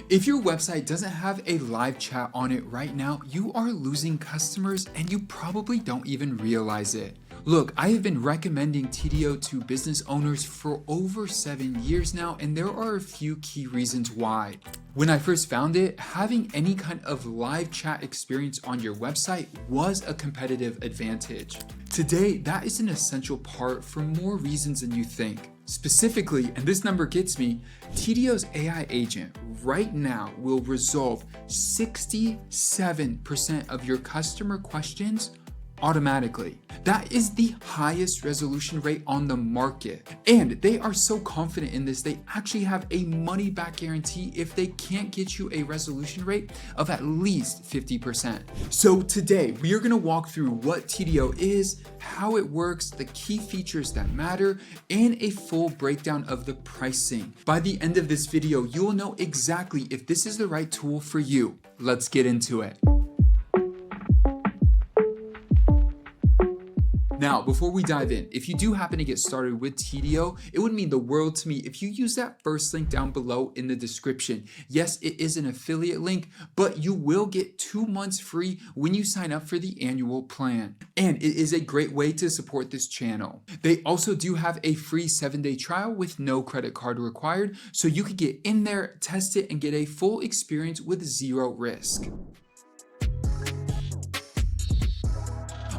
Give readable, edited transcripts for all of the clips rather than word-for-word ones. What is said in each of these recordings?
If your website doesn't have a live chat on it right now, you are losing customers and you probably don't even realize it. Look, I have been recommending Tidio to business owners for over 7 years now, and there are a few key reasons why. When I first found it, having any kind of live chat experience on your website was a competitive advantage. Today, that is an essential part for more reasons than you think. Specifically, and this number gets me, Tidio's AI agent right now will resolve 67% of your customer questions automatically. That is the highest resolution rate on the market. And they are so confident in this, they actually have a money back guarantee if they can't get you a resolution rate of at least 50%. So today we are going to walk through what Tidio is, how it works, the key features that matter, and a full breakdown of the pricing. By the end of this video, you will know exactly if this is the right tool for you. Let's get into it. Now, before we dive in, if you do happen to get started with Tidio, it would mean the world to me if you use that first link down below in the description. Yes, it is an affiliate link, but you will get 2 months free when you sign up for the annual plan. And it is a great way to support this channel. They also do have a free 7-day trial with no credit card required, so you could get in there, test it, and get a full experience with zero risk.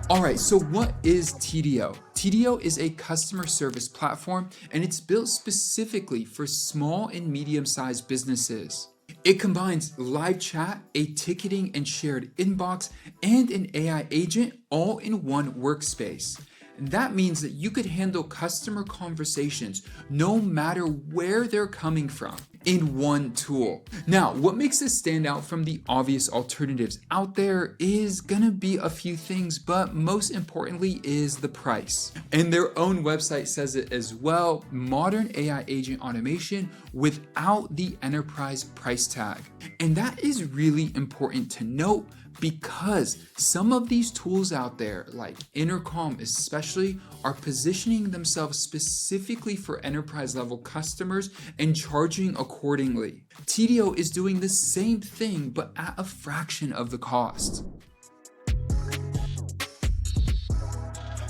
Alright, so what is Tidio? Tidio is a customer service platform and it's built specifically for small and medium-sized businesses. It combines live chat, a ticketing and shared inbox, and an AI agent all in one workspace. And that means that you could handle customer conversations no matter where they're coming from in one tool. Now, what makes this stand out from the obvious alternatives out there is gonna be a few things, but most importantly is the price. And their own website says it as well, modern AI agent automation without the enterprise price tag. And that is really important to note because some of these tools out there, like Intercom especially, are positioning themselves specifically for enterprise level customers and charging accordingly. Tidio is doing the same thing, but at a fraction of the cost.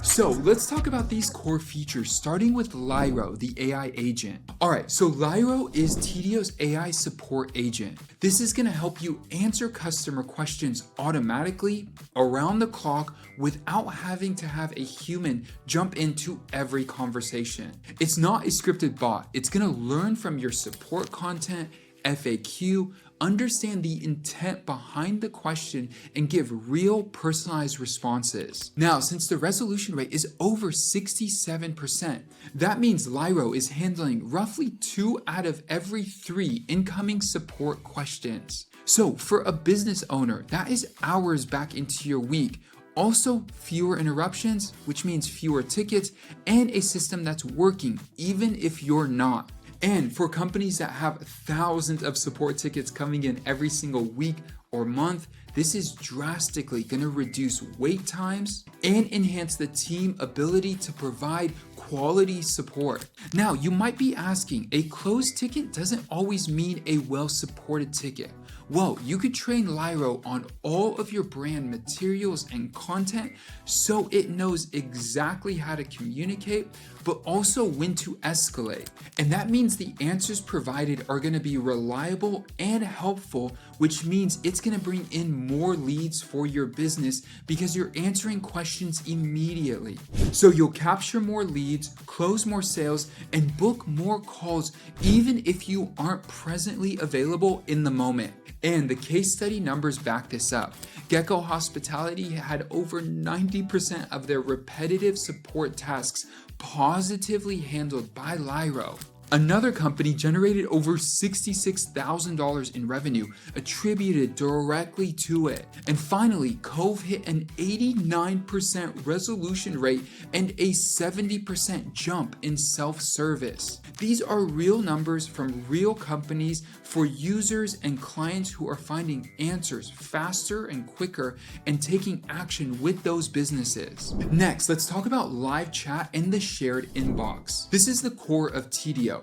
So let's talk about these core features, starting with Lyro, the AI agent. Alright, so Lyro is Tidio's AI support agent. This is gonna help you answer customer questions automatically, around the clock, without having to have a human jump into every conversation. It's not a scripted bot. It's gonna learn from your support content, FAQ, understand the intent behind the question, and give real personalized responses. Now, since the resolution rate is over 67%, that means Lyro is handling roughly 2 out of every 3 incoming support questions. So for a business owner, that is hours back into your week. Also, fewer interruptions, which means fewer tickets, and a system that's working even if you're not. And for companies that have thousands of support tickets coming in every single week or month, this is drastically going to reduce wait times and enhance the team ability to provide quality support. Now, you might be asking, a closed ticket doesn't always mean a well-supported ticket. Well, you could train Lyro on all of your brand materials and content so it knows exactly how to communicate, but also when to escalate. And that means the answers provided are going to be reliable and helpful, which means it's going to bring in more leads for your business because you're answering questions immediately. So you'll capture more leads, close more sales, and book more calls even if you aren't presently available in the moment. And the case study numbers back this up. Gecko Hospitality had over 90% of their repetitive support tasks positively handled by Lyro. Another company generated over $66,000 in revenue attributed directly to it. And finally, Cove hit an 89% resolution rate and a 70% jump in self-service. These are real numbers from real companies for users and clients who are finding answers faster and quicker and taking action with those businesses. Next, let's talk about live chat and the shared inbox. This is the core of Tidio.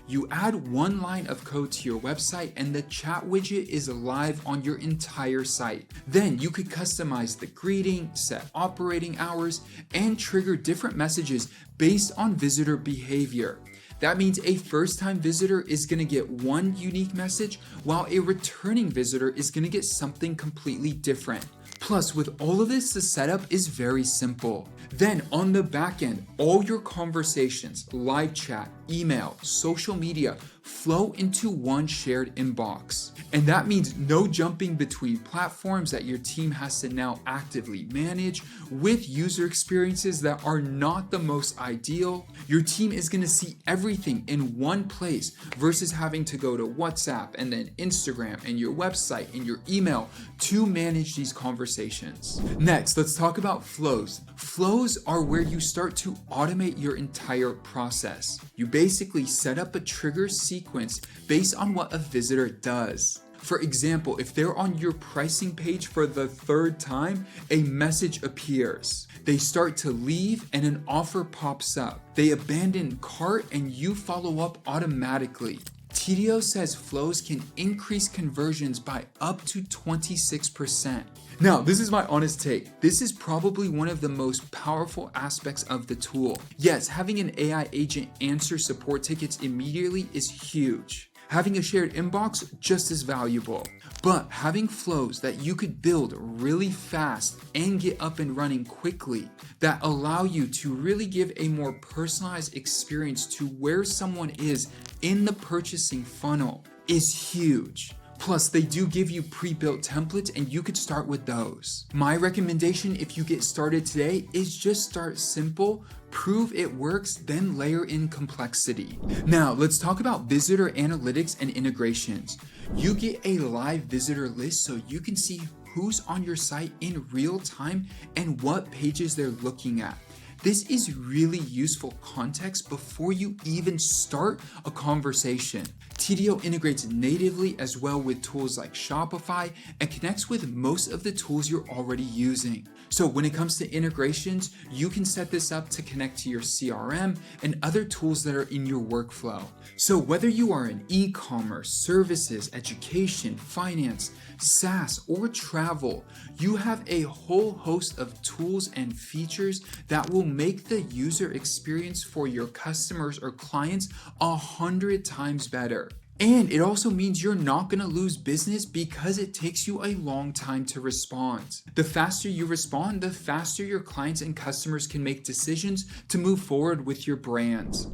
You add one line of code to your website and the chat widget is live on your entire site. Then you could customize the greeting, set operating hours, and trigger different messages based on visitor behavior. That means a first-time visitor is going to get one unique message, while a returning visitor is going to get something completely different. Plus, with all of this, the setup is very simple. Then on the back end, all your conversations, live chat, email, social media flow into one shared inbox. And that means no jumping between platforms that your team has to now actively manage with user experiences that are not the most ideal. Your team is going to see everything in one place versus having to go to WhatsApp and then Instagram and your website and your email to manage these conversations. Next, let's talk about flows. Flows are where you start to automate your entire process. You basically set up a trigger sequence based on what a visitor does. For example, if they're on your pricing page for the third time, a message appears. They start to leave and an offer pops up. They abandon cart and you follow up automatically. Tidio says flows can increase conversions by up to 26%. Now, this is my honest take. This is probably one of the most powerful aspects of the tool. Yes, having an AI agent answer support tickets immediately is huge. Having a shared inbox, just as valuable. But having flows that you could build really fast and get up and running quickly that allow you to really give a more personalized experience to where someone is in the purchasing funnel is huge. Plus, they do give you pre-built templates and you could start with those. My recommendation if you get started today is just start simple, prove it works, then layer in complexity. Now, let's talk about visitor analytics and integrations. You get a live visitor list so you can see who's on your site in real time and what pages they're looking at. This is really useful context before you even start a conversation. Tidio integrates natively as well with tools like Shopify and connects with most of the tools you're already using. So when it comes to integrations, you can set this up to connect to your CRM and other tools that are in your workflow. So whether you are in e-commerce, services, education, finance, SaaS, or travel, you have a whole host of tools and features that will make the user experience for your customers or clients 100 times better. And it also means you're not going to lose business because it takes you a long time to respond. The faster you respond, the faster your clients and customers can make decisions to move forward with your brand.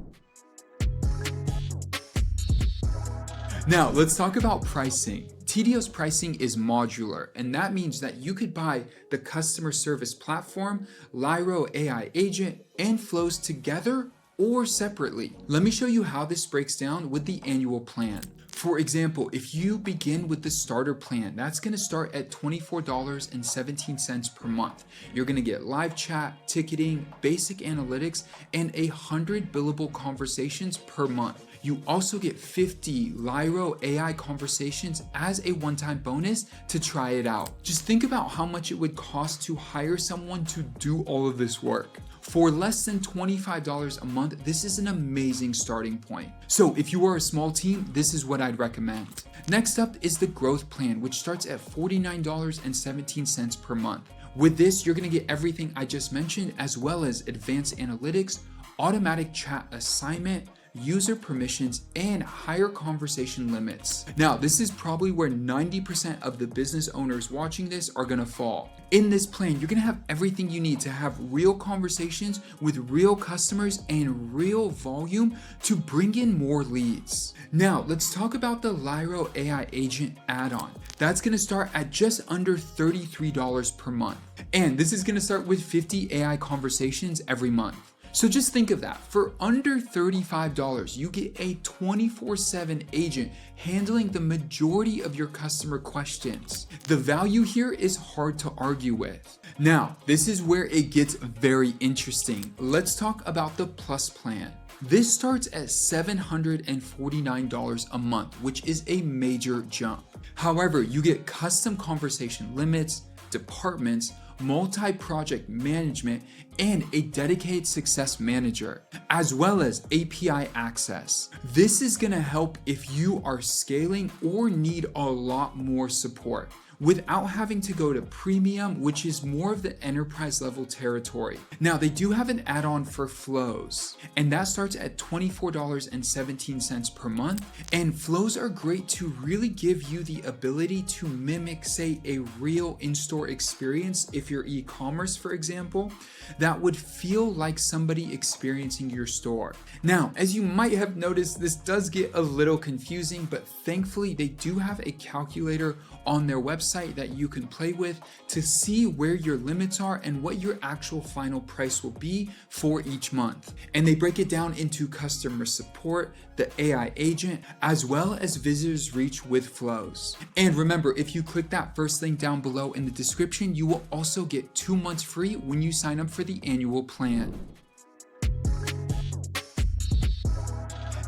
Now, let's talk about pricing. Tidio's pricing is modular, and that means that you could buy the customer service platform, Lyro AI Agent, and flows together or separately. Let me show you how this breaks down with the annual plan. For example, if you begin with the starter plan, that's going to start at $24.17 per month. You're going to get live chat, ticketing, basic analytics, and 100 billable conversations per month. You also get 50 Lyro AI conversations as a one-time bonus to try it out. Just think about how much it would cost to hire someone to do all of this work. For less than $25 a month, this is an amazing starting point. So if you are a small team, this is what I'd recommend. Next up is the growth plan, which starts at $49.17 per month. With this, you're going to get everything I just mentioned, as well as advanced analytics, automatic chat assignment, user permissions, and higher conversation limits. Now, this is probably where 90% of the business owners watching this are gonna fall. In this plan, you're gonna have everything you need to have real conversations with real customers and real volume to bring in more leads. Now, let's talk about the Lyro AI Agent add-on. That's gonna start at just under $33 per month. And this is gonna start with 50 AI conversations every month. So just think of that. For under $35, you get a 24/7 agent handling the majority of your customer questions. The value here is hard to argue with. Now, this is where it gets very interesting. Let's talk about the Plus plan. This starts at $749 a month, which is a major jump. However, you get custom conversation limits, departments, multi-project management, and a dedicated success manager, as well as API access. This is going to help if you are scaling or need a lot more support without having to go to premium, which is more of the enterprise level territory. Now, they do have an add-on for flows, and that starts at $24.17 per month. And flows are great to really give you the ability to mimic, say, a real in-store experience. If you're e-commerce, for example, that would feel like somebody experiencing your store. Now, as you might have noticed, this does get a little confusing, but thankfully they do have a calculator on their website that you can play with to see where your limits are and what your actual final price will be for each month. And they break it down into customer support, the AI agent, as well as visitors reach with flows. And remember, if you click that first link down below in the description, you will also get 2 months free when you sign up for the annual plan.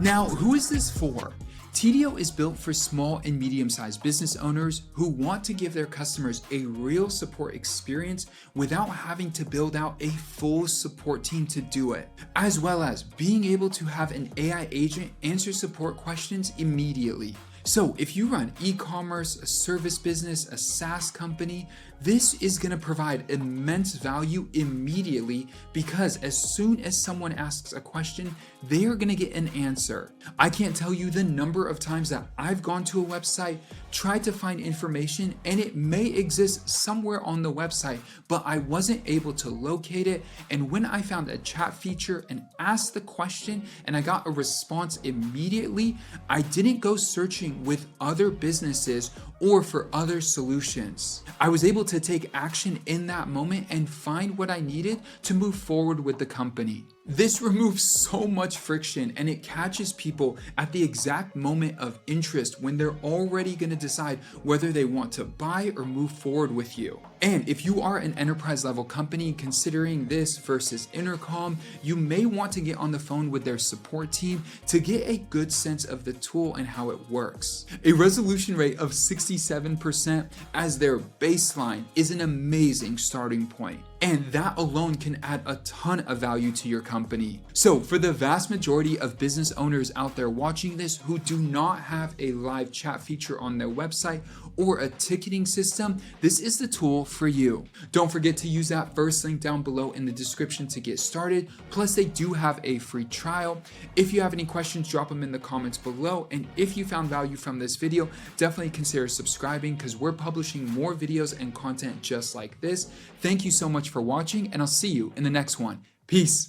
Now, who is this for? Tidio is built for small and medium-sized business owners who want to give their customers a real support experience without having to build out a full support team to do it, as well as being able to have an AI agent answer support questions immediately. So if you run e-commerce, a service business, a SaaS company, this is going to provide immense value immediately, because as soon as someone asks a question, they are going to get an answer. I can't tell you the number of times that I've gone to a website, tried to find information, and it may exist somewhere on the website, but I wasn't able to locate it. And when I found a chat feature and asked the question and I got a response immediately, I didn't go searching with other businesses or for other solutions. I was able to take action in that moment and find what I needed to move forward with the company. This removes so much friction, and it catches people at the exact moment of interest when they're already going to decide whether they want to buy or move forward with you. And if you are an enterprise level company considering this versus intercom, you may want to get on the phone with their support team to get a good sense of the tool and how it works. A resolution rate of 67% as their baseline is an amazing starting point. And that alone can add a ton of value to your company. So for the vast majority of business owners out there watching this who do not have a live chat feature on their website or a ticketing system, this is the tool for you. Don't forget to use that first link down below in the description to get started. Plus, they do have a free trial. If you have any questions, drop them in the comments below. And if you found value from this video, definitely consider subscribing, because we're publishing more videos and content just like this. Thank you so much for watching, and I'll see you in the next one. Peace.